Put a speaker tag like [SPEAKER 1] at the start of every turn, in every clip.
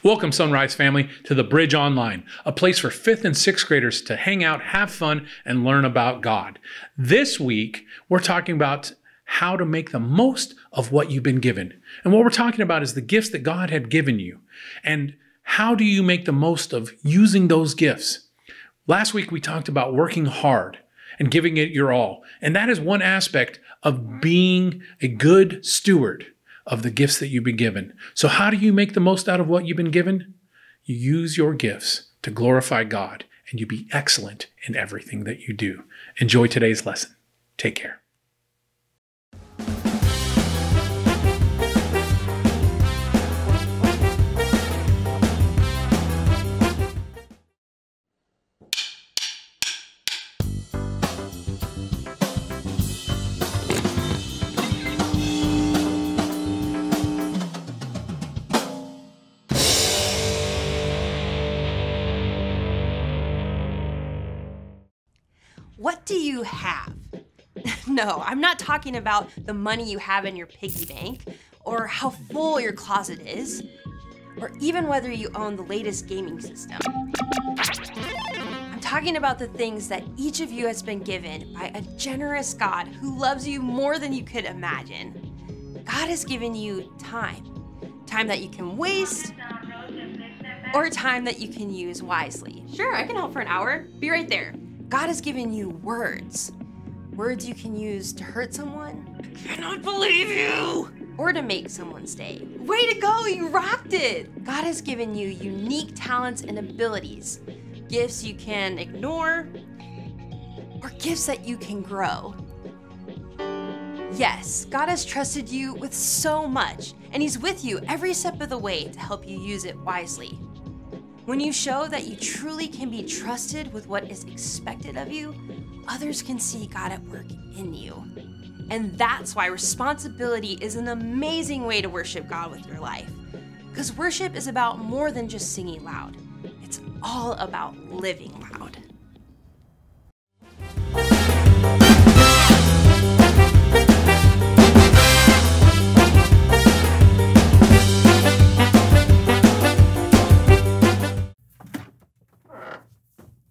[SPEAKER 1] Welcome, Sunrise family, to the Bridge Online, a place for 5th and 6th graders to hang out, have fun, and learn about God. This week, we're talking about how to make the most of what you've been given. And what we're talking about is the gifts that God had given you. And how do you make the most of using those gifts? Last week, we talked about working hard and giving it your all. And that is one aspect of being a good steward of the gifts that you've been given. So how do you make the most out of what you've been given? You use your gifts to glorify God, and you be excellent in everything that you do. Enjoy today's lesson. Take care.
[SPEAKER 2] What do you have? No, I'm not talking about the money you have in your piggy bank, or how full your closet is, or even whether you own the latest gaming system. I'm talking about the things that each of you has been given by a generous God who loves you more than you could imagine. God has given you time. Time that you can waste, or time that you can use wisely. Sure, I can help for an hour. Be right there. God has given you words. Words you can use to hurt someone. I cannot believe you! Or to make someone's day. Way to go, you rocked it! God has given you unique talents and abilities. Gifts you can ignore, or gifts that you can grow. Yes, God has trusted you with so much, and He's with you every step of the way to help you use it wisely. When you show that you truly can be trusted with what is expected of you, others can see God at work in you. And that's why responsibility is an amazing way to worship God with your life. Because worship is about more than just singing loud. It's all about living loud.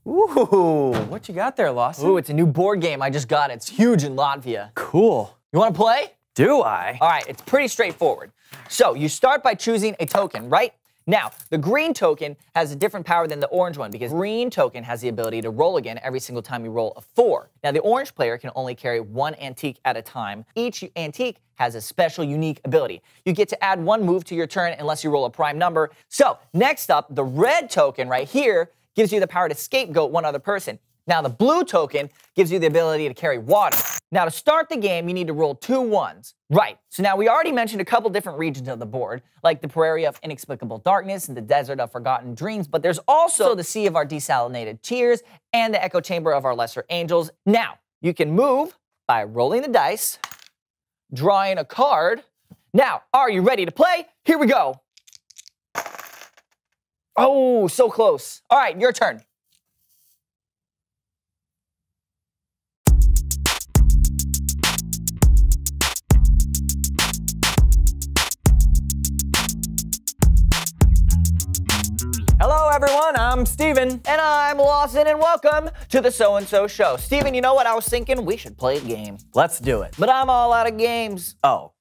[SPEAKER 3] Ooh, what you got there, Lawson?
[SPEAKER 4] Ooh, it's a new board game. I just got it. It's huge in Latvia.
[SPEAKER 3] Cool.
[SPEAKER 4] You want to play?
[SPEAKER 3] Do I?
[SPEAKER 4] All right, it's pretty straightforward. So you start by choosing a token, right? Now, the green token has a different power than the orange one because green token has the ability to roll again every single time you roll a 4. Now, the orange player can only carry one antique at a time. Each antique has a special, unique ability. You get to add one move to your turn unless you roll a prime number. So, next up, the red token right here gives you the power to scapegoat one other person. Now, the blue token gives you the ability to carry water. Now, to start the game, you need to roll 2 ones. Right, so now we already mentioned a couple different regions of the board, like the Prairie of Inexplicable Darkness and the Desert of Forgotten Dreams, but there's also the Sea of Our Desalinated Tears and the Echo Chamber of Our Lesser Angels. Now, you can move by rolling the dice, drawing a card. Now, are you ready to play? Here we go. Oh, so close. All right, your turn.
[SPEAKER 3] Hello, everyone. I'm Steven.
[SPEAKER 4] And I'm Lawson, and welcome to the So-and-So Show. Steven, you know what? I was thinking we should play a game.
[SPEAKER 3] Let's do it.
[SPEAKER 4] But I'm all out of games.
[SPEAKER 3] Oh.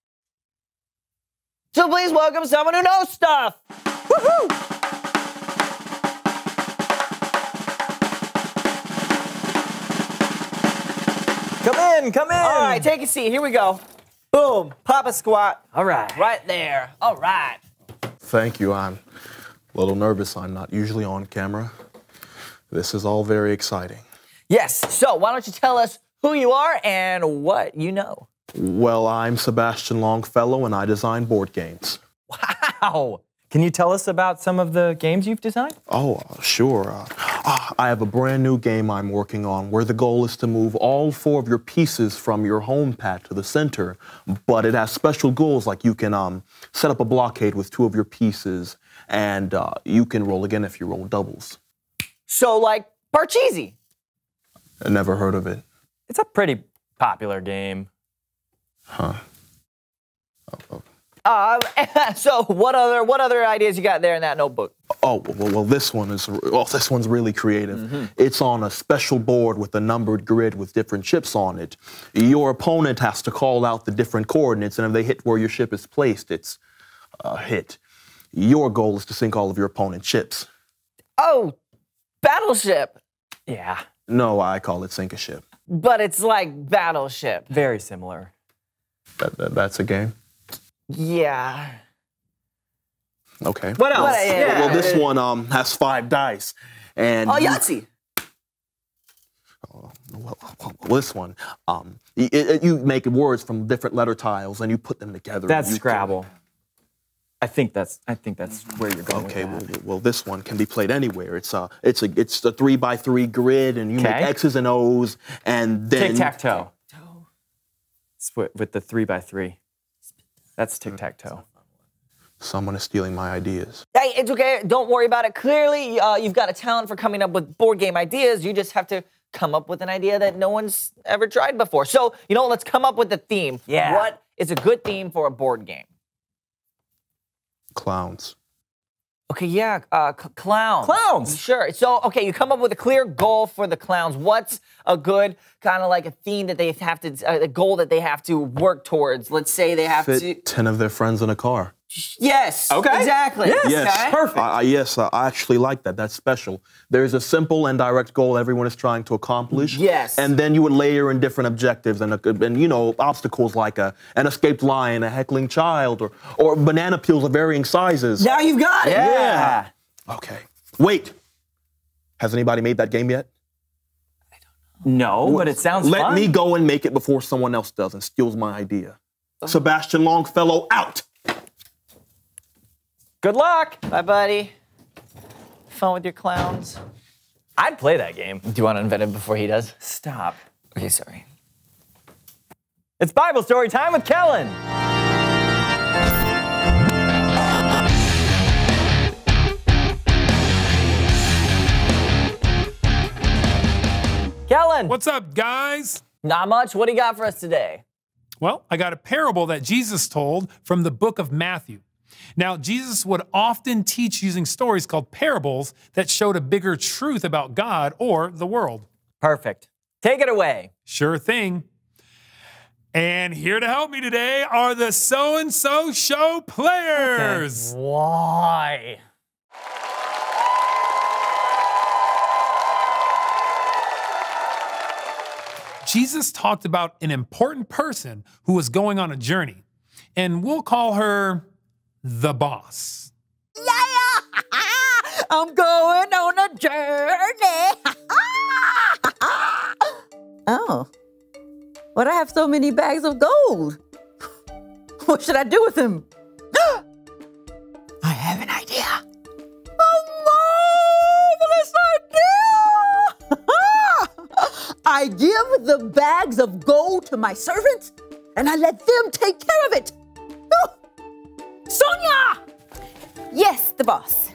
[SPEAKER 4] So please welcome someone who knows stuff. Woohoo!
[SPEAKER 3] Come in, come in.
[SPEAKER 4] All right, take a seat. Here we go.
[SPEAKER 3] Boom, Papa squat.
[SPEAKER 4] All right. Right there. All right.
[SPEAKER 5] Thank you. I'm a little nervous. I'm not usually on camera. This is all very exciting.
[SPEAKER 4] Yes, so why don't you tell us who you are and what you know?
[SPEAKER 5] Well, I'm Sebastian Longfellow, and I design board games.
[SPEAKER 3] Wow. Can you tell us about some of the games you've designed?
[SPEAKER 5] Oh, sure. I have a brand new game I'm working on where the goal is to move all 4 of your pieces from your home pad to the center, but it has special goals like you can set up a blockade with 2 of your pieces, and you can roll again if you roll doubles.
[SPEAKER 4] So like Parcheesi.
[SPEAKER 5] I never heard of it.
[SPEAKER 3] It's a pretty popular game.
[SPEAKER 5] Huh.
[SPEAKER 4] So what other ideas you got there in that notebook?
[SPEAKER 5] Oh, well, this one's really creative. It's on a special board with a numbered grid with different ships on it. Your opponent has to call out the different coordinates, and if they hit where your ship is placed, it's a hit. Your goal is to sink all of your opponent's ships.
[SPEAKER 4] Oh, battleship.
[SPEAKER 3] Yeah,
[SPEAKER 5] No, I call it sink a ship.
[SPEAKER 4] But it's like battleship.
[SPEAKER 3] very similar.
[SPEAKER 5] That's a game?
[SPEAKER 4] Yeah.
[SPEAKER 5] Okay.
[SPEAKER 3] What else?
[SPEAKER 5] Well, this one has 5 dice. And
[SPEAKER 4] Oh, Yahtzee.
[SPEAKER 5] Well, this one, you make words from different letter tiles and you put them together.
[SPEAKER 3] That's Scrabble. I think that's where you're going.
[SPEAKER 5] Okay,
[SPEAKER 3] with that.
[SPEAKER 5] well, this one can be played anywhere. It's a 3x3 grid, and you make X's and O's, and then
[SPEAKER 3] Tic-tac-toe. With the 3x3. That's tic-tac-toe.
[SPEAKER 5] Someone is stealing my ideas.
[SPEAKER 4] Hey, it's okay. Don't worry about it. Clearly, you've got a talent for coming up with board game ideas. You just have to come up with an idea that no one's ever tried before. So, let's come up with a theme.
[SPEAKER 3] Yeah.
[SPEAKER 4] What is a good theme for a board game?
[SPEAKER 5] Clowns.
[SPEAKER 4] Okay, yeah, clowns.
[SPEAKER 3] Clowns!
[SPEAKER 4] Sure. So, okay, you come up with a clear goal for the clowns. What's a good kind of like a theme that they have to, a goal that they have to work towards? Let's say they have
[SPEAKER 5] Fit
[SPEAKER 4] to.
[SPEAKER 5] 10 of their friends in a car.
[SPEAKER 4] Yes.
[SPEAKER 3] Okay.
[SPEAKER 4] Exactly.
[SPEAKER 3] Yes.
[SPEAKER 5] Yes,
[SPEAKER 4] Okay.
[SPEAKER 3] Perfect.
[SPEAKER 5] Yes, I actually like that. That's special. There's a simple and direct goal everyone is trying to accomplish.
[SPEAKER 4] Yes.
[SPEAKER 5] And then you would layer in different objectives and obstacles like an escaped lion, a heckling child, or banana peels of varying sizes.
[SPEAKER 4] Now you've got it.
[SPEAKER 3] Yeah.
[SPEAKER 5] Okay. Wait. Has anybody made that game yet?
[SPEAKER 3] No, but it sounds fun.
[SPEAKER 5] Let me go and make it before someone else does and steals my idea. Sebastian Longfellow out.
[SPEAKER 3] Good luck.
[SPEAKER 4] Bye, buddy. Fun with your clowns.
[SPEAKER 3] I'd play that game.
[SPEAKER 4] Do you want to invent it before he does?
[SPEAKER 3] Stop.
[SPEAKER 4] Okay, sorry.
[SPEAKER 3] It's Bible story time with Kellen. Kellen.
[SPEAKER 6] What's up, guys?
[SPEAKER 4] Not much. What do you got for us today?
[SPEAKER 6] Well, I got a parable that Jesus told from the book of Matthew. Now, Jesus would often teach using stories called parables that showed a bigger truth about God or the world.
[SPEAKER 3] Perfect. Take it away.
[SPEAKER 6] Sure thing. And here to help me today are the So-and-So Show players.
[SPEAKER 3] Why?
[SPEAKER 6] Jesus talked about an important person who was going on a journey, and we'll call her the boss.
[SPEAKER 7] Yeah, I'm going on a journey. Oh, but I have so many bags of gold. What should I do with them? I have an idea. A marvelous idea! I give the bags of gold to my servants, and I let them take care of it. Sonia!
[SPEAKER 2] Yes, the boss.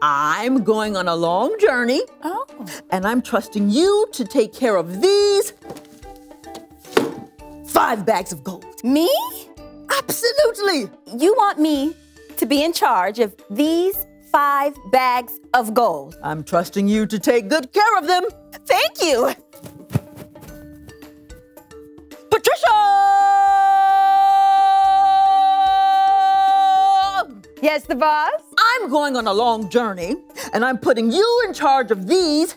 [SPEAKER 7] I'm going on a long journey. Oh. And I'm trusting you to take care of these 5 bags of gold.
[SPEAKER 2] Me?
[SPEAKER 7] Absolutely.
[SPEAKER 2] You want me to be in charge of these 5 bags of gold?
[SPEAKER 7] I'm trusting you to take good care of them.
[SPEAKER 2] Thank you.
[SPEAKER 7] Patricia!
[SPEAKER 2] Yes, the boss?
[SPEAKER 7] I'm going on a long journey, and I'm putting you in charge of these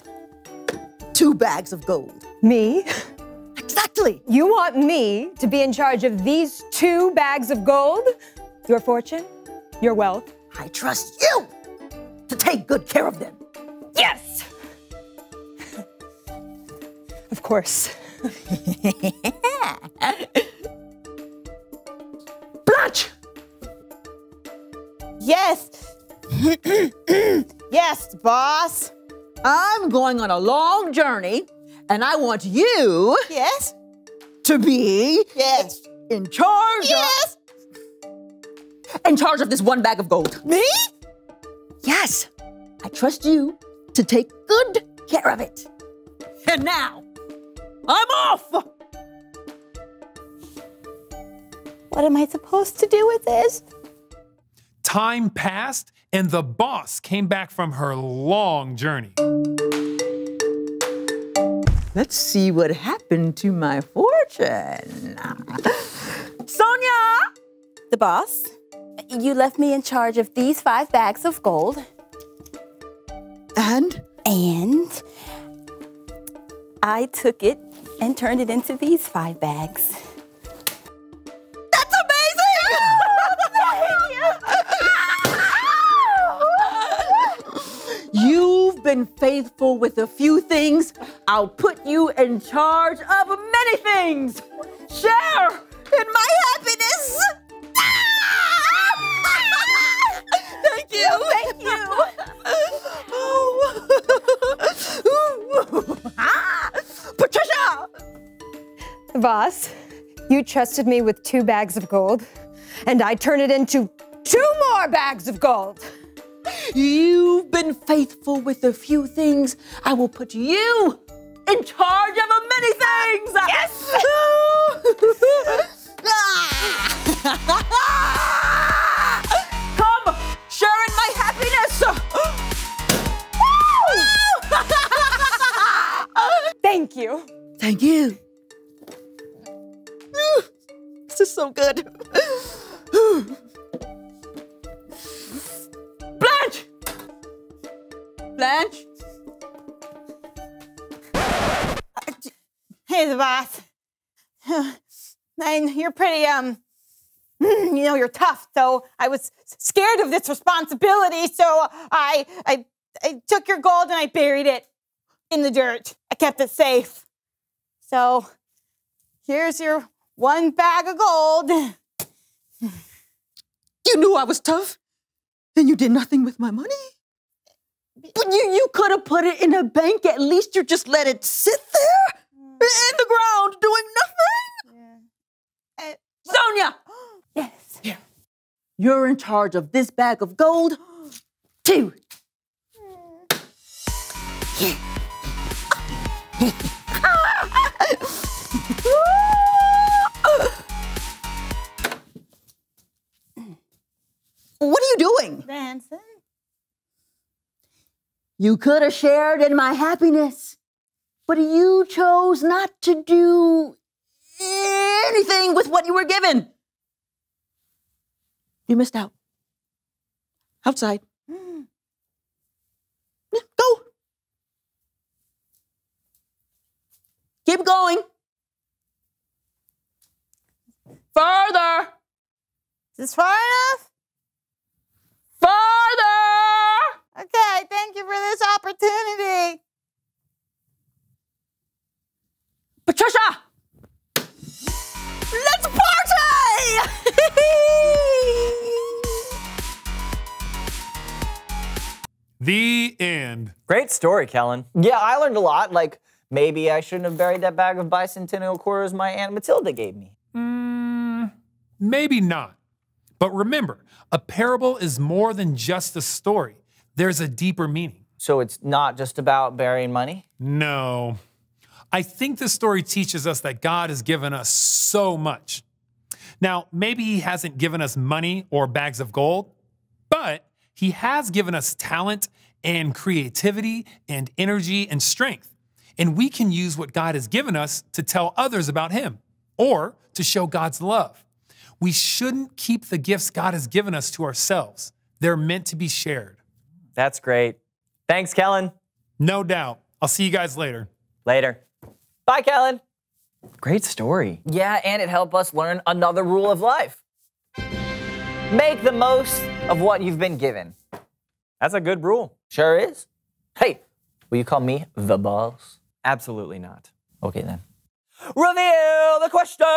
[SPEAKER 7] 2 bags of gold.
[SPEAKER 2] Me?
[SPEAKER 7] Exactly.
[SPEAKER 2] You want me to be in charge of these 2 bags of gold? Your fortune? Your wealth?
[SPEAKER 7] I trust you to take good care of them.
[SPEAKER 2] Yes! Of course.
[SPEAKER 7] Blanche!
[SPEAKER 8] Yes. Yes, boss.
[SPEAKER 7] I'm going on a long journey, and I want you
[SPEAKER 8] Yes.
[SPEAKER 7] to be
[SPEAKER 8] Yes.
[SPEAKER 7] in charge
[SPEAKER 8] Yes.
[SPEAKER 7] in charge of this 1 bag of gold.
[SPEAKER 8] Me?
[SPEAKER 7] Yes. I trust you to take good care of it. And now, I'm off!
[SPEAKER 8] What am I supposed to do with this?
[SPEAKER 6] Time passed, and the boss came back from her long journey.
[SPEAKER 7] Let's see what happened to my fortune. Sonia!
[SPEAKER 8] The boss, you left me in charge of these 5 bags of gold.
[SPEAKER 7] And?
[SPEAKER 8] And I took it and turned it into these 5 bags.
[SPEAKER 7] That's amazing! You've been faithful with a few things. I'll put you in charge of many things. Share in my happiness. Thank you.
[SPEAKER 8] Thank you.
[SPEAKER 7] Patricia!
[SPEAKER 9] Boss, you trusted me with 2 bags of gold, and I turned it into 2 more bags of gold.
[SPEAKER 7] You've been faithful with a few things. I will put you in charge of many things. Yes! Come, share in my happiness.
[SPEAKER 9] Thank you.
[SPEAKER 7] Thank you. This is so good. Blanche! Blanche?
[SPEAKER 8] Hey, the boss. And you're pretty, you're tough, so I was scared of this responsibility, so I took your gold and I buried it in the dirt. I kept it safe. So here's your 1 bag of gold.
[SPEAKER 7] You knew I was tough, and you did nothing with my money. But you could have put it in a bank. At least you just let it sit there in the ground doing nothing.
[SPEAKER 8] Yeah.
[SPEAKER 7] Sonia!
[SPEAKER 8] Yes.
[SPEAKER 7] Here. You're in charge of this bag of gold, too. What are you doing?
[SPEAKER 8] Dancing.
[SPEAKER 7] You could have shared in my happiness, but you chose not to do anything with what you were given. You missed out. Outside. Yeah, go. Keep going. Further.
[SPEAKER 8] Is this far enough?
[SPEAKER 7] Further.
[SPEAKER 8] Okay, thank you for this opportunity.
[SPEAKER 7] Patricia! Let's party!
[SPEAKER 6] The end.
[SPEAKER 3] Great story, Kellen.
[SPEAKER 4] Yeah, I learned a lot. Like, maybe I shouldn't have buried that bag of bicentennial quarters my Aunt Matilda gave me.
[SPEAKER 6] Maybe not. But remember, a parable is more than just a story. There's a deeper meaning.
[SPEAKER 4] So it's not just about burying money?
[SPEAKER 6] No. I think this story teaches us that God has given us so much. Now, maybe he hasn't given us money or bags of gold, but he has given us talent and creativity and energy and strength. And we can use what God has given us to tell others about him or to show God's love. We shouldn't keep the gifts God has given us to ourselves. They're meant to be shared.
[SPEAKER 3] That's great. Thanks, Kellen.
[SPEAKER 6] No doubt. I'll see you guys later.
[SPEAKER 3] Later.
[SPEAKER 4] Bye, Kellen.
[SPEAKER 3] Great story.
[SPEAKER 4] Yeah, and it helped us learn another rule of life. Make the most of what you've been given.
[SPEAKER 3] That's a good rule.
[SPEAKER 4] Sure is. Hey, will you call me the boss?
[SPEAKER 3] Absolutely not.
[SPEAKER 4] Okay, then. Reveal the question!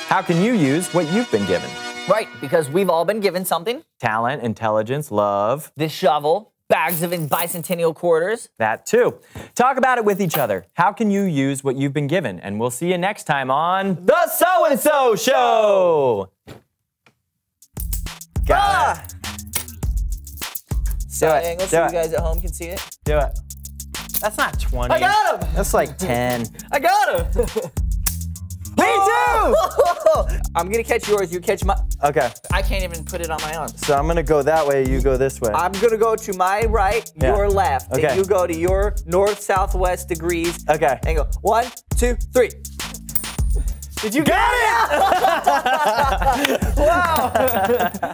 [SPEAKER 3] How can you use what you've been given?
[SPEAKER 4] Right, because we've all been given something.
[SPEAKER 3] Talent, intelligence, love.
[SPEAKER 4] This shovel, bags of bicentennial quarters.
[SPEAKER 3] That too. Talk about it with each other. How can you use what you've been given? And we'll see you next time on The So-and-So Show. Got it. Do it.
[SPEAKER 4] Let's
[SPEAKER 3] Do
[SPEAKER 4] see
[SPEAKER 3] it.
[SPEAKER 4] you guys at home can see it.
[SPEAKER 3] Do it. That's not 20.
[SPEAKER 4] I got him!
[SPEAKER 3] That's like 10.
[SPEAKER 4] I got him!
[SPEAKER 3] Me too!
[SPEAKER 4] I'm gonna catch yours, you catch my.
[SPEAKER 3] Okay,
[SPEAKER 4] I can't even put it on my arm.
[SPEAKER 3] so I'm gonna go that way, you go this way.
[SPEAKER 4] I'm gonna go to my right,
[SPEAKER 3] Yeah.
[SPEAKER 4] your left.
[SPEAKER 3] Okay.
[SPEAKER 4] And you go to your north-southwest degrees.
[SPEAKER 3] Okay.
[SPEAKER 4] And go 1, 2, 3. Did you
[SPEAKER 3] Got it!
[SPEAKER 4] Wow!